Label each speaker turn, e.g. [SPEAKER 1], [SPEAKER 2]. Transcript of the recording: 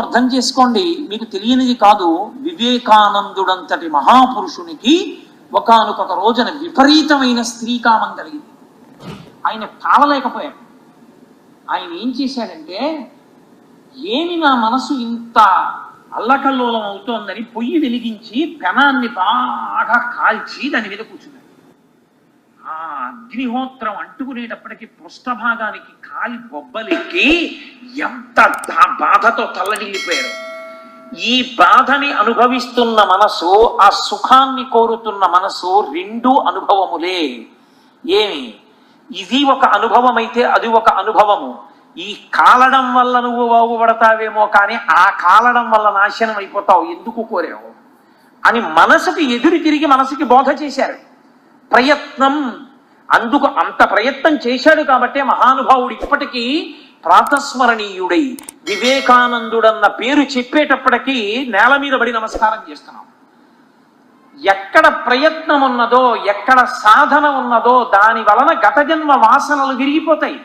[SPEAKER 1] అర్థం చేసుకోండి. మీకు తెలియనిది కాదు, వివేకానందుడంతటి మహాపురుషునికి ఒకానొక రోజున విపరీతమైన స్త్రీకామం కలిగింది. ఆయన తాళలేకపోయాడు. ఆయన ఏం చేశాడంటే, ఏమి నా మనసు ఇంత అల్లకల్లోలం అవుతోందని పొయ్యి వెలిగించి పెనాన్ని బాగా కాల్చి దాని మీద కూర్చున్నాడు. ఆ అగ్నిహోత్రం అంటుకునేటప్పటికి పృష్ఠభాగానికి కాలి బొబ్బలెక్కి ఎంత బాధతో తల్లడిల్లిపోయారు. ఈ బాధని అనుభవిస్తున్న మనసు, ఆ సుఖాన్ని కోరుతున్న మనసు రెండు అనుభవములే. ఏమి, ఇది ఒక అనుభవం అయితే అది ఒక అనుభవము. ఈ కాలడం వల్ల నువ్వు బాగుపడతావేమో కానీ ఆ కాలడం వల్ల నాశనం అయిపోతావు, ఎందుకు కోరావు అని మనసుకి ఎదురు తిరిగి మనసుకి బోధ చేశారు. ప్రయత్నం, అందుకు అంత ప్రయత్నం చేశాడు కాబట్టే మహానుభావుడు ఇప్పటికీ ప్రాతస్మరణీయుడై వివేకానందుడన్న పేరు చెప్పేటప్పటికీ నేల మీద పడి నమస్కారం చేస్తున్నాం. ఎక్కడ ప్రయత్నం ఉన్నదో, ఎక్కడ సాధన ఉన్నదో దాని వలన గత జన్మ వాసనలు విరిగిపోతాయి.